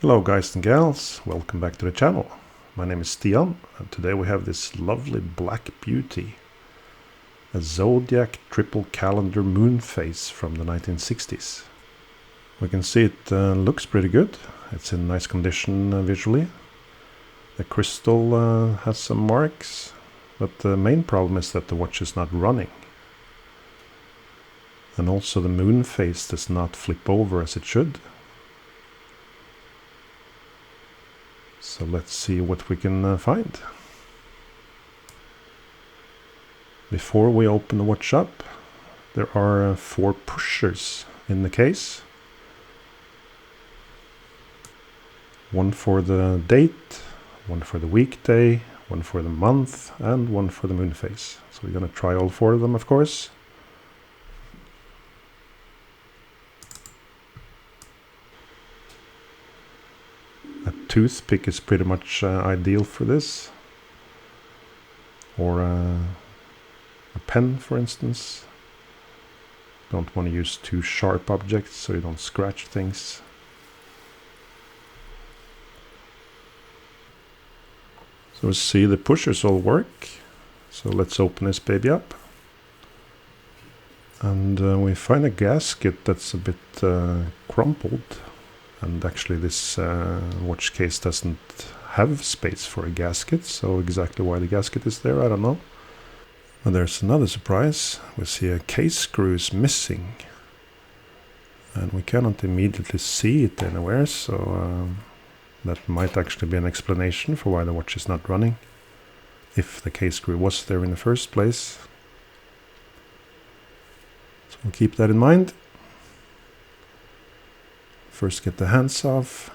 Hello guys and gals, welcome back to the channel. My name is Stian and today we have this lovely black beauty. A Zodiac triple calendar moonphase from the 1960s. We can see it looks pretty good. It's in nice condition visually. The crystal has some marks, but the main problem is that the watch is not running. And also the moonphase does not flip over as it should. So let's see what we can find. Before we open the watch up, there are 4 pushers in the case. One for the date, one for the weekday, one for the month, and one for the moonphase. So we're going to try all 4 of them, of course. A toothpick is pretty much ideal for this, or a pen, for instance. Don't want to use too sharp objects so you don't scratch things. So see, the pushers all work. So let's open this baby up. And we find a gasket that's a bit crumpled. And actually this watch case doesn't have space for a gasket, so exactly why the gasket is there, I don't know. And there's another surprise. We see a case screw is missing. And we cannot immediately see it anywhere, so that might actually be an explanation for why the watch is not running, if the case screw was there in the first place. So we'll keep that in mind. First get the hands off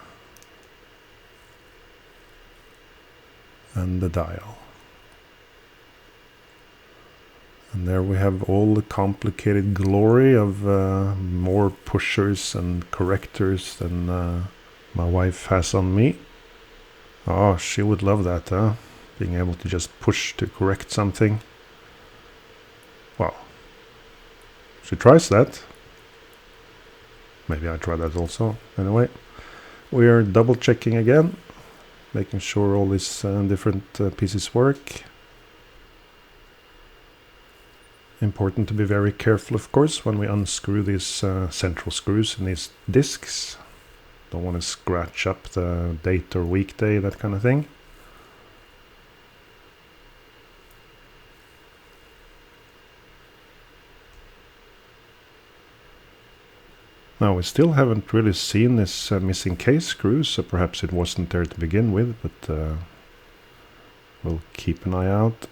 and the dial. And there we have all the complicated glory of more pushers and correctors than my wife has on me. Oh, she would love that, huh? Being able to just push to correct something. Well, she tries that. Maybe I try that also. Anyway, we are double checking again, making sure all these different pieces work. Important to be very careful, of course, when we unscrew these central screws in these discs. Don't want to scratch up the date or weekday, that kind of thing. Now, we still haven't really seen this missing case screw, so perhaps it wasn't there to begin with, but we'll keep an eye out.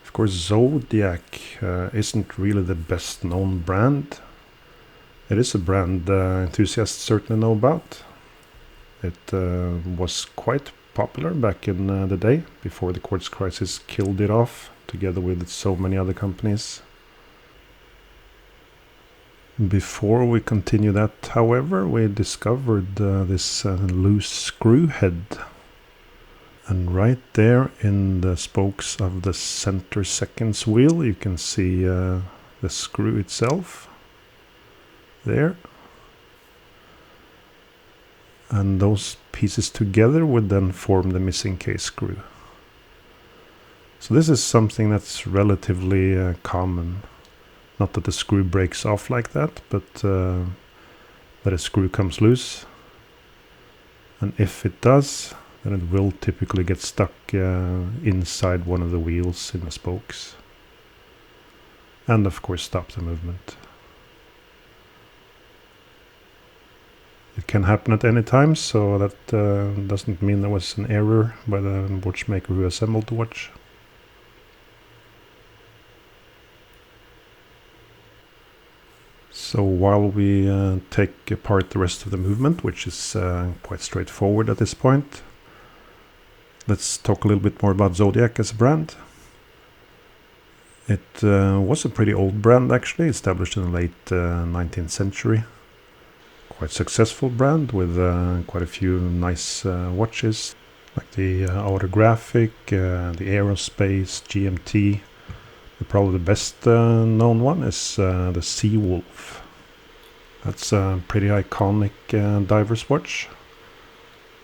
Of course, Zodiac isn't really the best known brand. It is a brand enthusiasts certainly know about. It was quite popular back in the day, before the quartz crisis killed it off, together with so many other companies. Before we continue that, however, we discovered this loose screw head. And right there in the spokes of the center seconds wheel, you can see the screw itself there. And those pieces together would then form the missing case screw. So this is something that's relatively common. Not that the screw breaks off like that, but that a screw comes loose. And if it does, then it will typically get stuck inside one of the wheels in the spokes. And of course stop the movement. It can happen at any time, so that doesn't mean there was an error by the watchmaker who assembled the watch. So while we take apart the rest of the movement, which is quite straightforward at this point, let's talk a little bit more about Zodiac as a brand. It was a pretty old brand actually, established in the late 19th century. Quite successful brand with quite a few nice watches. like the autographic, the aerospace, GMT. Probably the best known one is the Seawolf. That's a pretty iconic diver's watch.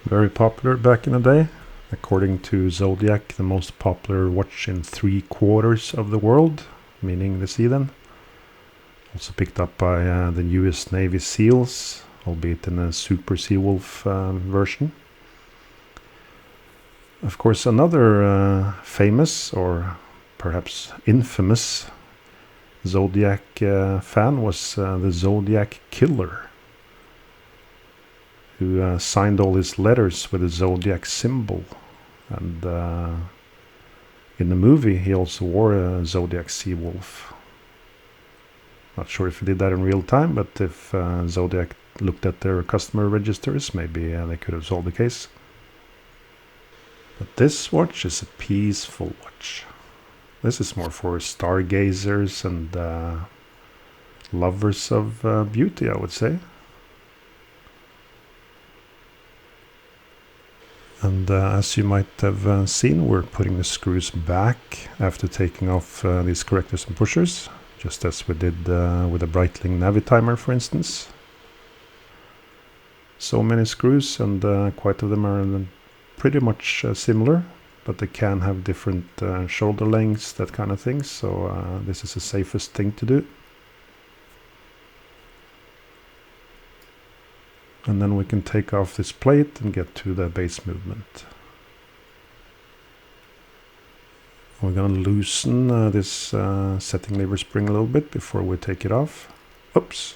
Very popular back in the day. According to Zodiac, the most popular watch in 3/4 of the world, meaning the sea then. Also picked up by the US Navy SEALs, albeit in a Super Seawolf version. Of course, another famous, or perhaps infamous, Zodiac fan was the Zodiac Killer, who signed all his letters with the Zodiac symbol. And in the movie, he also wore a Zodiac Seawolf. Not sure if he did that in real time, but if Zodiac looked at their customer registers, maybe they could have solved the case. But this watch is a peaceful watch. This is more for stargazers and lovers of beauty, I would say. And as you might have seen, we're putting the screws back after taking off these correctors and pushers, just as we did with the Breitling Navitimer, for instance. So many screws, and quite of them are pretty much similar, but they can have different shoulder lengths, that kind of thing, so this is the safest thing to do. And then we can take off this plate and get to the base movement. We're going to loosen this setting lever spring a little bit before we take it off. Oops.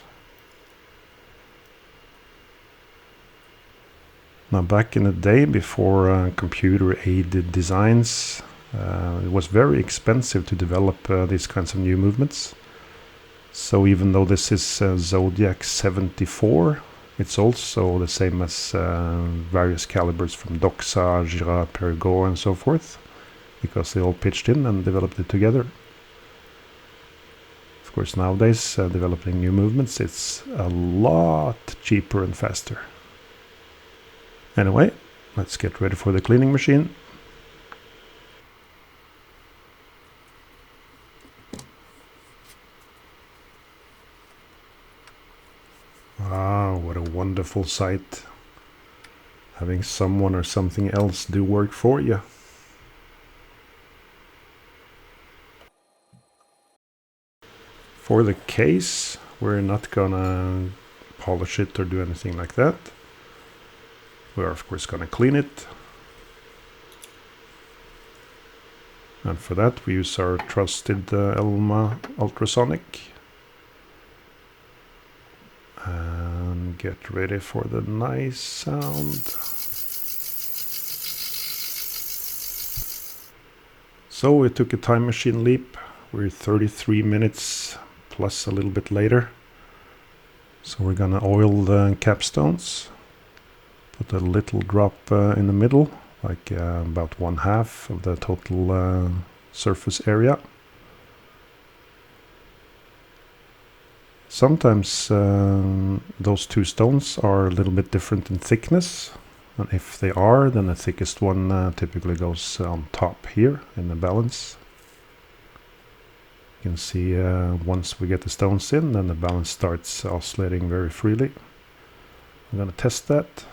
Now, back in the day, before computer-aided designs, it was very expensive to develop these kinds of new movements. So even though this is Zodiac 74, it's also the same as various calibers from Doxa, Gira, Perregaux, and so forth, because they all pitched in and developed it together. Of course, nowadays, developing new movements, it's a lot cheaper and faster. Anyway, let's get ready for the cleaning machine. Wow, what a wonderful sight. Having someone or something else do work for you. For the case, we're not gonna polish it or do anything like that. We are of course going to clean it, and for that we use our trusted Elma ultrasonic, and get ready for the nice sound. So we took a time machine leap. We're 33 minutes plus a little bit later, so we're gonna oil the capstones. Put a little drop in the middle, like about 1/2 of the total surface area. Sometimes those two stones are a little bit different in thickness, and if they are, then the thickest one typically goes on top here in the balance. You can see once we get the stones in, then the balance starts oscillating very freely. I'm going to test that.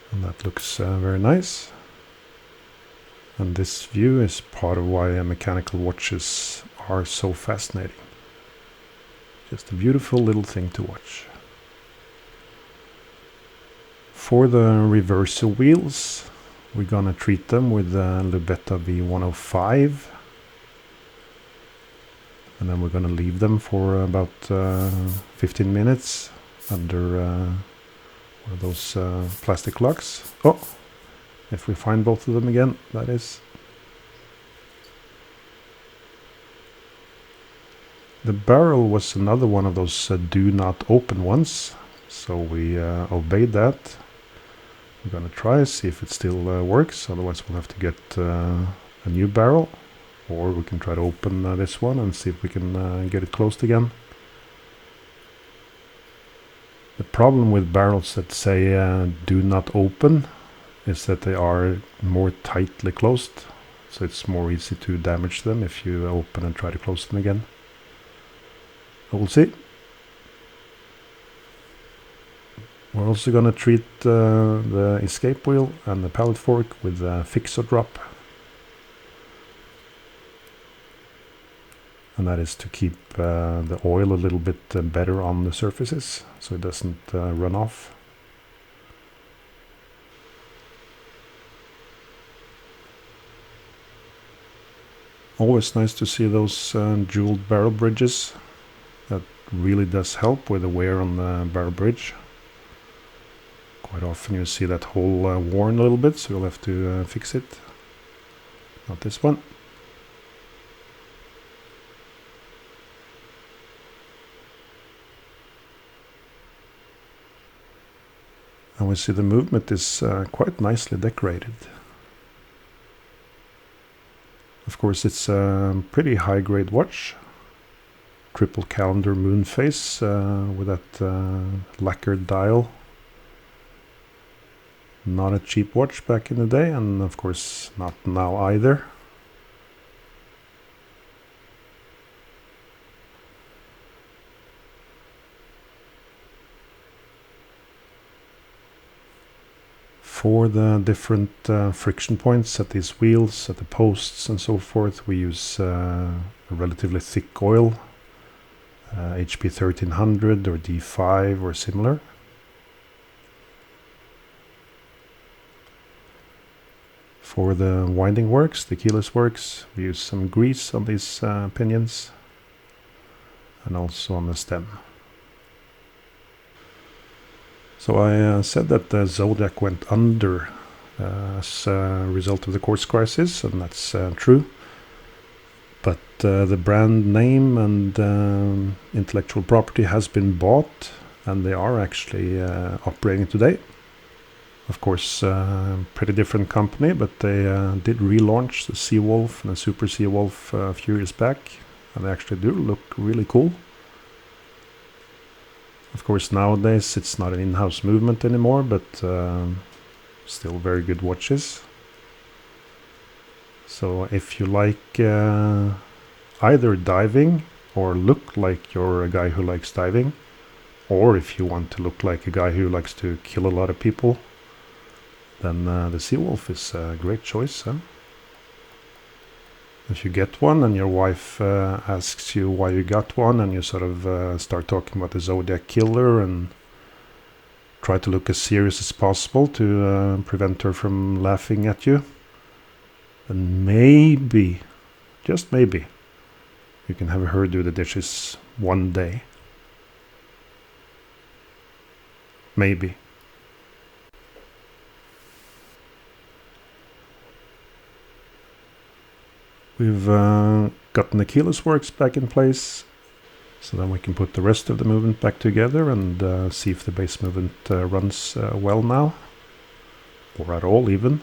And that looks very nice. And this view is part of why mechanical watches are so fascinating. Just a beautiful little thing to watch. For the reversal wheels, we're gonna treat them with Lubetta V105. And then we're gonna leave them for about 15 minutes under those plastic locks. Oh, if we find both of them again, that is. The barrel was another one of those do not open ones, so we obeyed that. We're gonna try, see if it still works, otherwise we'll have to get a new barrel, or we can try to open this one and see if we can get it closed again. The problem with barrels that say do not open, is that they are more tightly closed, so it's more easy to damage them if you open and try to close them again. We'll see. We're also going to treat the escape wheel and the pallet fork with a fixer drop. And that is to keep the oil a little bit better on the surfaces, so it doesn't run off. Always nice to see those jeweled barrel bridges. That really does help with the wear on the barrel bridge. Quite often you see that hole worn a little bit, so you'll have to fix it. Not this one. And we see the movement is quite nicely decorated. Of course, it's a pretty high-grade watch. Triple calendar moonphase with that lacquered dial. Not a cheap watch back in the day, and of course not now either. For the different friction points at these wheels, at the posts and so forth, we use a relatively thick oil, HP 1300 or D5 or similar. For the winding works, the keyless works, we use some grease on these pinions and also on the stem. So I said that the Zodiac went under as a result of the quartz crisis, and that's true. But the brand name and intellectual property has been bought, and they are actually operating today. Of course, pretty different company, but they did relaunch the Seawolf and the Super Seawolf a few years back, and they actually do look really cool. Of course, nowadays it's not an in-house movement anymore, but still very good watches. So if you like either diving or look like you're a guy who likes diving, or if you want to look like a guy who likes to kill a lot of people, then the Seawolf is a great choice. Huh? If you get one and your wife asks you why you got one, and you sort of start talking about the Zodiac killer and try to look as serious as possible to prevent her from laughing at you, then maybe, just maybe, you can have her do the dishes one day. Maybe. We've gotten the keyless works back in place, so then we can put the rest of the movement back together and see if the base movement runs well now, or at all even.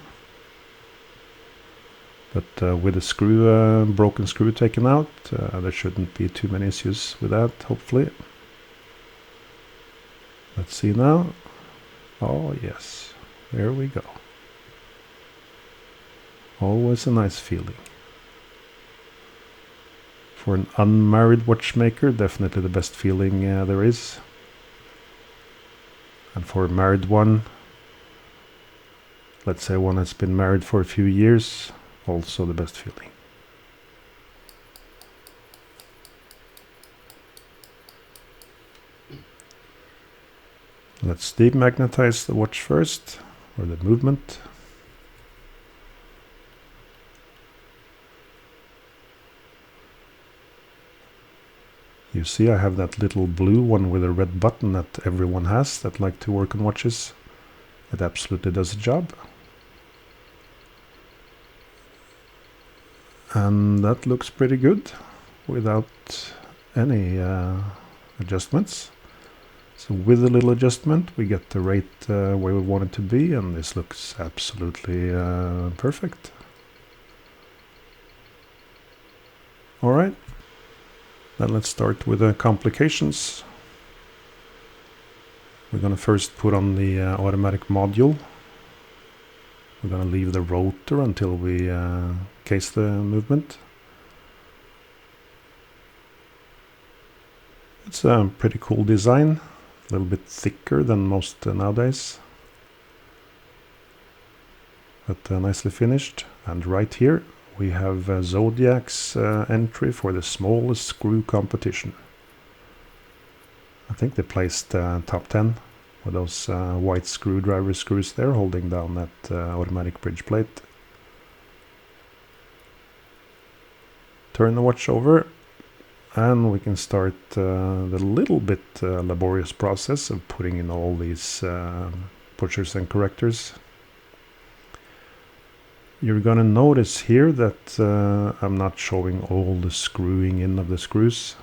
But with the screw, broken screw taken out, there shouldn't be too many issues with that, hopefully. Let's see now. Oh yes, there we go. Always a nice feeling. For an unmarried watchmaker, definitely the best feeling there is. And for a married one, let's say one that's been married for a few years, also the best feeling. Let's demagnetize the watch first, or the movement. You see I have that little blue one with a red button that everyone has that like to work on watches. It absolutely does the job. And that looks pretty good without any adjustments. So with a little adjustment we get the rate where we want it to be, and this looks absolutely perfect. Alright. Then let's start with the complications. We're going to first put on the automatic module. We're going to leave the rotor until we case the movement. It's a pretty cool design, a little bit thicker than most nowadays, but nicely finished. And right here we have Zodiac's entry for the smallest screw competition. I think they placed top 10 with those white screwdriver screws there holding down that automatic bridge plate. Turn the watch over and we can start the little bit laborious process of putting in all these pushers and correctors. You're going to notice here that I'm not showing all the screwing in of the screws.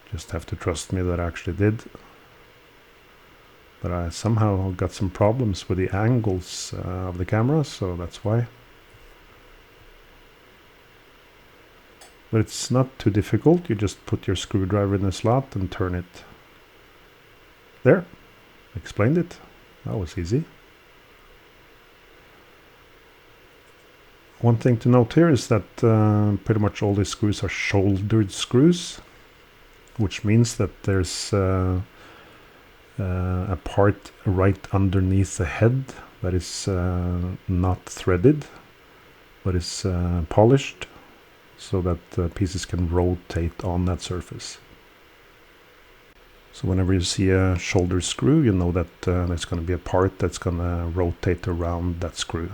Just have to trust me that I actually did. But I somehow got some problems with the angles of the camera, so that's why. But it's not too difficult. You just put your screwdriver in the slot and turn it. There. Explained it. That was easy. One thing to note here is that pretty much all these screws are shouldered screws, which means that there's a part right underneath the head that is not threaded, but is polished, so that pieces can rotate on that surface. So whenever you see a shoulder screw, you know that there's going to be a part that's going to rotate around that screw,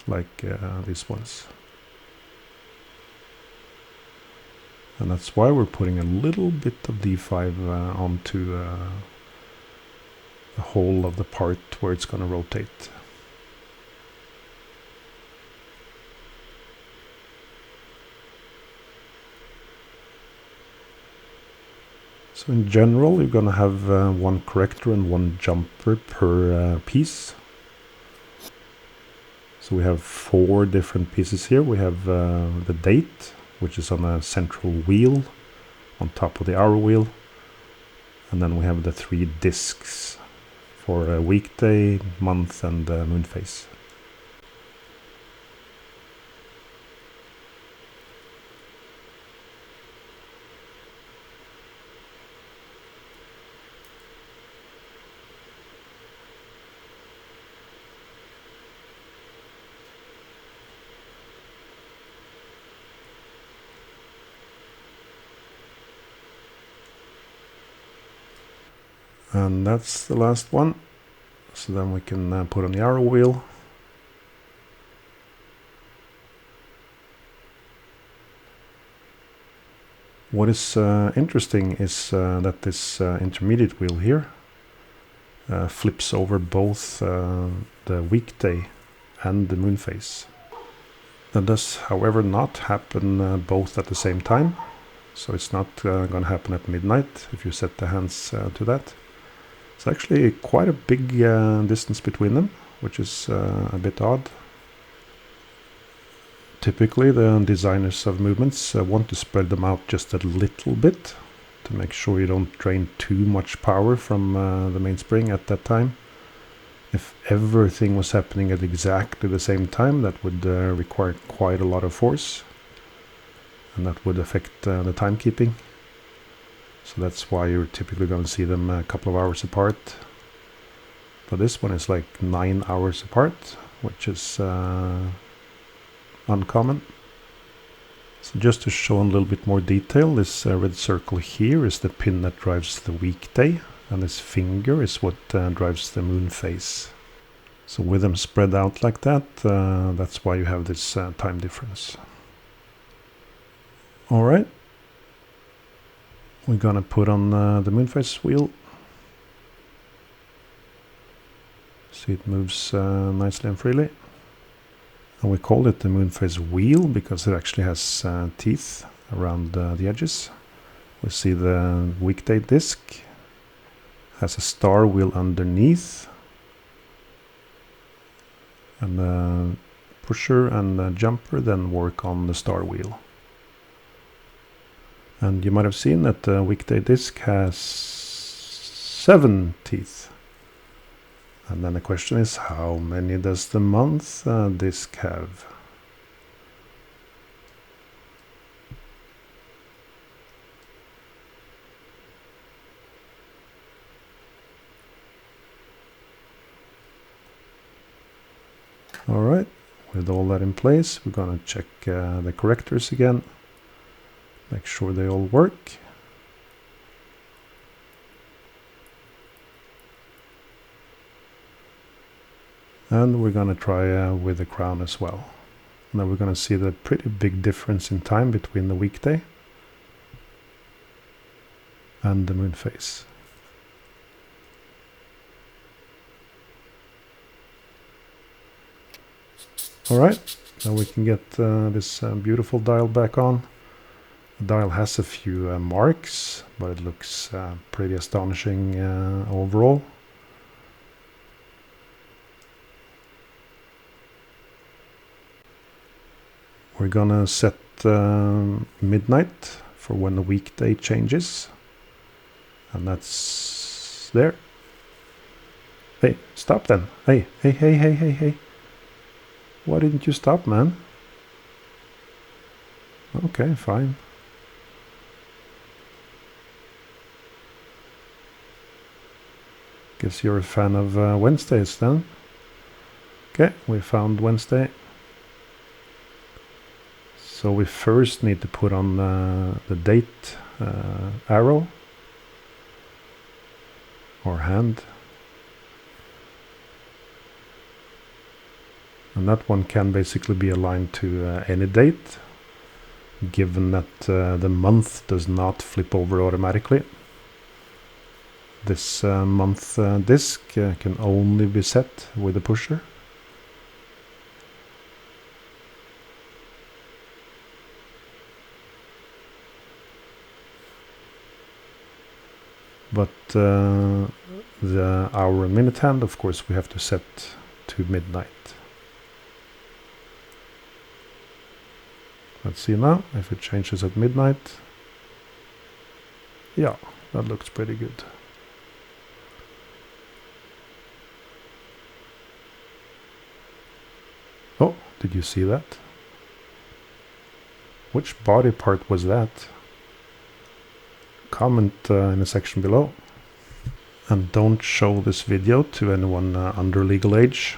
like these ones. And that's why we're putting a little bit of D5 onto the whole of the part where it's going to rotate. So in general, you're going to have one corrector and one jumper per piece. So we have 4 different pieces here. We have the date, which is on a central wheel on top of the hour wheel. And then we have the 3 discs for a weekday, month, and moon phase. And that's the last one. So then we can put on the arrow wheel. What is interesting is that this intermediate wheel here flips over both the weekday and the moon phase. That does, however, not happen both at the same time. So it's not going to happen at midnight if you set the hands to that. It's actually quite a big distance between them, which is a bit odd. Typically the designers of movements want to spread them out just a little bit to make sure you don't drain too much power from the mainspring at that time. If everything was happening at exactly the same time, that would require quite a lot of force, and that would affect the timekeeping. So that's why you're typically going to see them a couple of hours apart. But this one is like 9 hours apart, which is uncommon. So just to show in a little bit more detail, this red circle here is the pin that drives the weekday, and this finger is what drives the moon phase. So with them spread out like that, that's why you have this time difference. Alright. We're gonna put on the moon phase wheel. See, it moves nicely and freely. And we call it the moon phase wheel because it actually has teeth around the edges. We see the weekday disc has a star wheel underneath, and the pusher and the jumper then work on the star wheel. And you might have seen that the weekday disc has 7 teeth. And then the question is, how many does the month disc have? Alright, with all that in place, we're gonna check the correctors again. Make sure they all work. And we're gonna try with the crown as well. Now we're gonna see the pretty big difference in time between the weekday and the moon phase. Alright, now we can get this beautiful dial back on. The dial has a few marks, but it looks pretty astonishing overall. We're gonna set midnight for when the weekday changes. And that's there. Hey, stop then. Hey. Why didn't you stop, man? Okay, fine. Guess you're a fan of Wednesdays then. Okay, we found Wednesday. So we first need to put on the date arrow or hand. And that one can basically be aligned to any date, given that the month does not flip over automatically. This month disk can only be set with a pusher. But the hour and minute hand, of course, we have to set to midnight. Let's see now if it changes at midnight. Yeah, that looks pretty good. Oh, did you see that? Which body part was that? Comment in the section below. And don't show this video to anyone under legal age.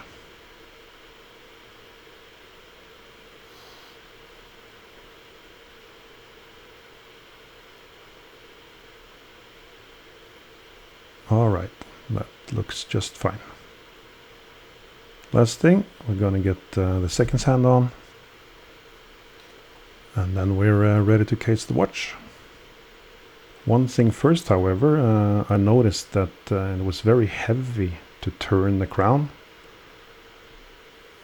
Alright, that looks just fine. Last thing, we're gonna get the seconds hand on. And then we're ready to case the watch. One thing first, however, I noticed that it was very heavy to turn the crown.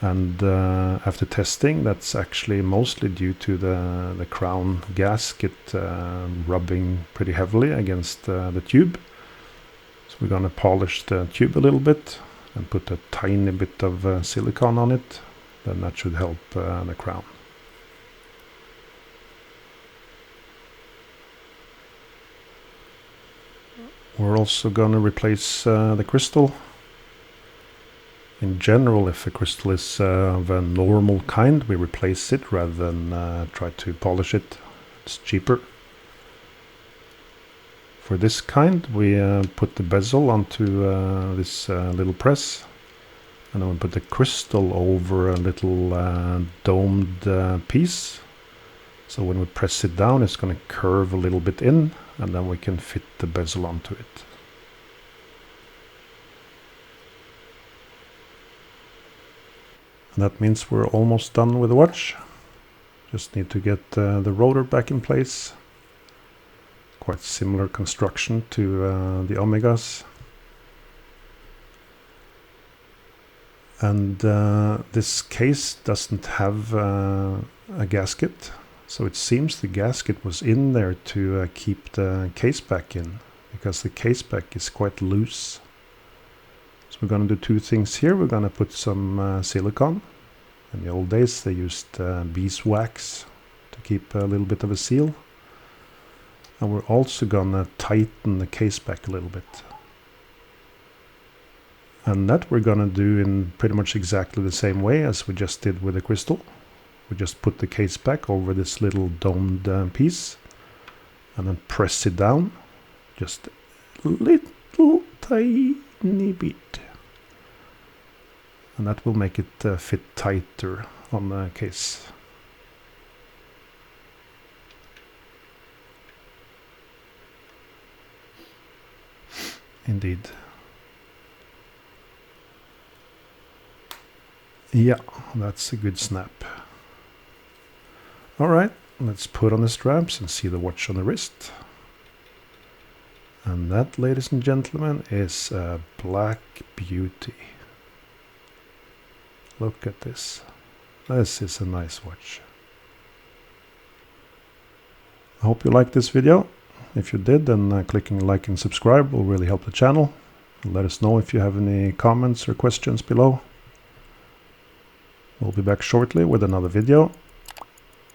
And after testing, that's actually mostly due to the crown gasket rubbing pretty heavily against the tube. So we're gonna polish the tube a little bit and put a tiny bit of silicone on it. Then that should help the crown. We're also gonna replace the crystal. In general, if a crystal is of a normal kind, we replace it rather than try to polish it. It's cheaper. For this kind, we put the bezel onto this little press, and then we put the crystal over a little domed piece. So when we press it down, it's going to curve a little bit in, and then we can fit the bezel onto it. And that means we're almost done with the watch. Just need to get the rotor back in place. Quite similar construction to the Omegas. And this case doesn't have a gasket. So it seems the gasket was in there to keep the case back in, because the case back is quite loose. So we're going to do two things here. We're going to put some silicone. In the old days they used beeswax to keep a little bit of a seal. And we're also going to tighten the case back a little bit. And that we're gonna do in pretty much exactly the same way as we just did with the crystal. We just put the case back over this little domed piece and then press it down just a little tiny bit. And that will make it fit tighter on the case. Indeed. Yeah, that's a good snap. Alright, let's put on the straps and see the watch on the wrist. And that, ladies and gentlemen, is a black beauty. Look at this. This is a nice watch. I hope you liked this video. If you did, then clicking like and subscribe will really help the channel. Let us know if you have any comments or questions below. We'll be back shortly with another video.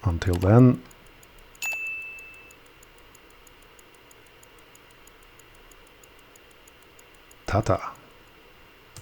Until then, ta-ta.